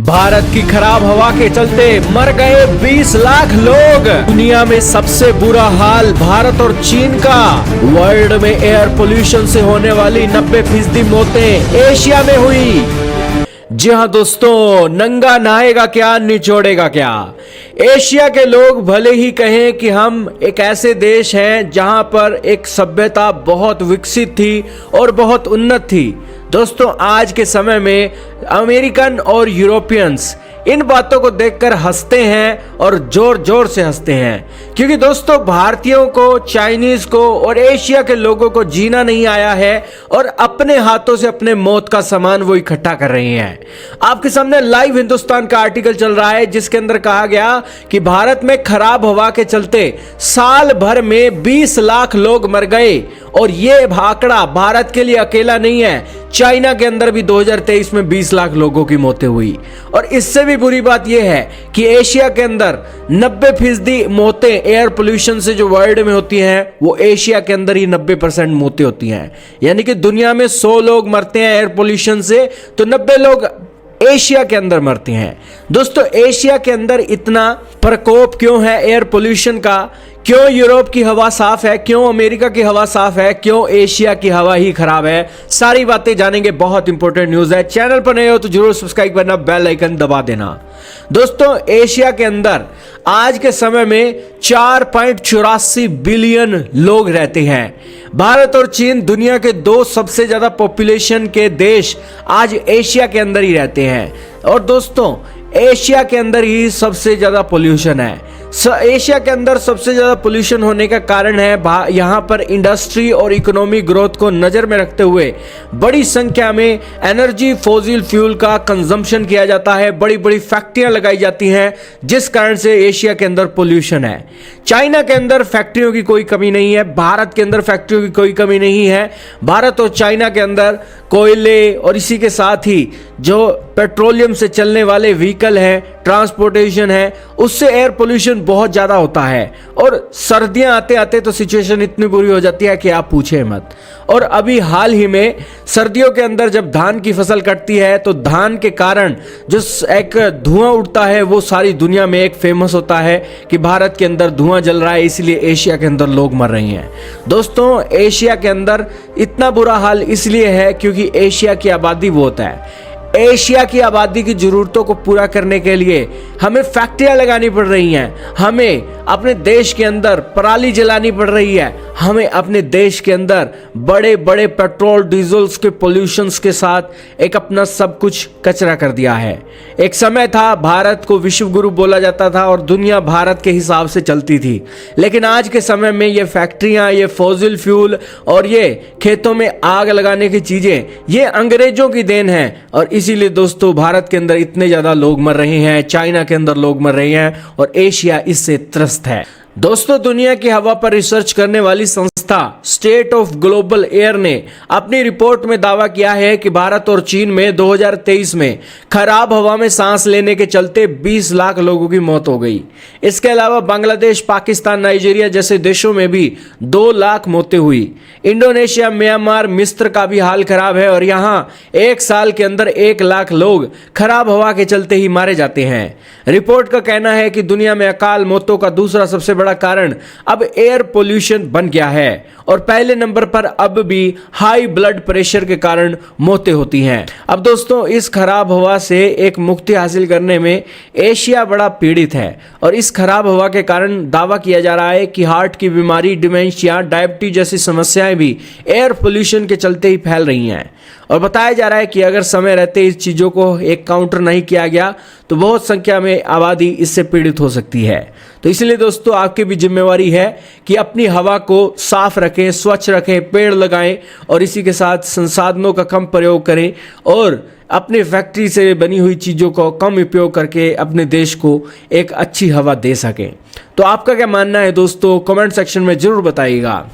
भारत की खराब हवा के चलते मर गए 20 लाख लोग। दुनिया में सबसे बुरा हाल भारत और चीन का। वर्ल्ड में एयर पोल्यूशन से होने वाली 90% मौतें एशिया में हुई। जी हाँ दोस्तों, नंगा नहाएगा क्या निचोड़ेगा क्या। एशिया के लोग भले ही कहें कि हम एक ऐसे देश हैं जहां पर एक सभ्यता बहुत विकसित थी और बहुत उन्नत थी। दोस्तों, आज के समय में अमेरिकन और यूरोपियंस इन बातों को देखकर हंसते हैं और जोर जोर से हंसते हैं, क्योंकि दोस्तों भारतीयों को, चाइनीज को और एशिया के लोगों को जीना नहीं आया है और अपने हाथों से अपने मौत का सामान वो इकट्ठा कर रहे हैं। आपके सामने लाइव हिंदुस्तान का आर्टिकल चल रहा है जिसके अंदर कहा गया कि भारत में खराब हवा के चलते साल भर में 20 लाख लोग मर गए। और ये आंकड़ा भारत के लिए अकेला नहीं है, चाइना के अंदर भी 2023 में 20 लाख लोगों की मौतें हुई। और इससे भी बुरी बात यह है कि एशिया के अंदर 90% मौतें एयर पोल्यूशन से जो वर्ल्ड में होती हैं वो एशिया के अंदर ही 90% मौतें होती हैं। यानी कि दुनिया में 100 लोग मरते हैं एयर पोल्यूशन से तो 90 लोग एशिया के अंदर मरते हैं। दोस्तों, एशिया के अंदर इतना प्रकोप क्यों है एयर पोल्यूशन का? क्यों यूरोप की हवा साफ है? क्यों अमेरिका की हवा साफ है? क्यों एशिया की हवा ही खराब है? सारी बातें जानेंगे। बहुत इंपॉर्टेंट न्यूज है। चैनल पर नए हो तो जरूर सब्सक्राइब करना, बेल आइकन दबा देना। दोस्तों, एशिया के अंदर आज के समय में 4.84 बिलियन लोग रहते हैं। भारत और चीन दुनिया के 2 सबसे ज्यादा पॉपुलेशन के देश आज एशिया के अंदर ही रहते हैं। और दोस्तों, एशिया के अंदर ही सबसे ज्यादा पोल्यूशन है। एशिया के अंदर सबसे ज्यादा पोल्यूशन होने का कारण है यहाँ पर इंडस्ट्री और इकोनॉमिक ग्रोथ को नजर में रखते हुए बड़ी संख्या में एनर्जी फॉसिल फ्यूल का कंजम्पशन किया जाता है। बड़ी बड़ी फैक्ट्रियां लगाई जाती हैं जिस कारण से एशिया के अंदर पोल्यूशन है। चाइना के अंदर फैक्ट्रियों की कोई कमी नहीं है, भारत के अंदर फैक्ट्रियों की कोई कमी नहीं है। भारत और चाइना के अंदर कोयले और इसी के साथ ही जो पेट्रोलियम से चलने वाले व्हीकल हैं, ट्रांसपोर्टेशन है, उससे एयर पोल्यूशन बहुत ज्यादा होता है। और सर्दियां आते आते तो सिचुएशन इतनी बुरी हो जाती है कि आप पूछे मत। और अभी हाल ही में सर्दियों के अंदर जब धान की फसल कटती है तो धान के कारण जो एक धुआं उठता है वो सारी दुनिया में एक फेमस होता है कि भारत के अंदर धुआं जल रहा है, इसलिए एशिया के अंदर लोग मर रहे हैं। दोस्तों, एशिया के अंदर इतना बुरा हाल इसलिए है क्योंकि एशिया की आबादी बहुत है। एशिया की आबादी की जरूरतों को पूरा करने के लिए हमें फैक्ट्रियां लगानी पड़ रही हैं, हमें अपने देश के अंदर पराली जलानी पड़ रही है, हमें अपने देश के अंदर बड़े बड़े पेट्रोल डीजल्स के पोल्यूशंस के साथ एक अपना सब कुछ कचरा कर दिया है। एक समय था भारत को विश्व गुरु बोला जाता था और दुनिया भारत के हिसाब से चलती थी, लेकिन आज के समय में ये फैक्ट्रियां, ये फॉसिल फ्यूल और ये खेतों में आग लगाने की चीजें ये अंग्रेजों की देन है। और इसीलिए दोस्तों भारत के अंदर इतने ज्यादा लोग मर रहे हैं, चाइना के अंदर लोग मर रहे हैं और एशिया इससे त्रस्त है। दोस्तों, दुनिया की हवा पर रिसर्च करने वाली संस्था स्टेट ऑफ ग्लोबल एयर ने अपनी रिपोर्ट में दावा किया है कि भारत और चीन में 2023 में खराब हवा में सांस लेने के चलते 20 लाख लोगों की मौत हो गई। इसके अलावा बांग्लादेश, पाकिस्तान, नाइजीरिया जैसे देशों में भी 2 लाख मौतें हुई। इंडोनेशिया, म्यांमार, मिस्र का भी हाल खराब है और यहाँ एक साल के अंदर 1 लाख लोग खराब हवा के चलते ही मारे जाते हैं। रिपोर्ट का कहना है कि दुनिया में अकाल मौतों का दूसरा सबसे बड़ा कारण अब एयर पोल्यूशन बन गया है और पहले नंबर पर अब भी हाई ब्लड प्रेशर के कारण मौतें होती हैं। अब दोस्तों, इस खराब हवा से एक मुक्ति हासिल करने में एशिया बड़ा पीड़ित है और इस खराब हवा के कारण दावा किया जा रहा है कि हार्ट की बीमारी, डिमेंशिया, डायबिटीज जैसी समस्याएं भी एयर पोल्यूशन के चलते ही फैल रही हैं। और बताया जा रहा है कि अगर समय रहते इस चीज़ों को एक काउंटर नहीं किया गया तो बहुत संख्या में आबादी इससे पीड़ित हो सकती है। तो इसलिए दोस्तों, आपकी भी जिम्मेवारी है कि अपनी हवा को साफ रखें, स्वच्छ रखें, पेड़ लगाएं और इसी के साथ संसाधनों का कम प्रयोग करें और अपने फैक्ट्री से बनी हुई चीज़ों को कम उपयोग करके अपने देश को एक अच्छी हवा दे सकें। तो आपका क्या मानना है दोस्तों? कमेंट सेक्शन में जरूर बताइएगा।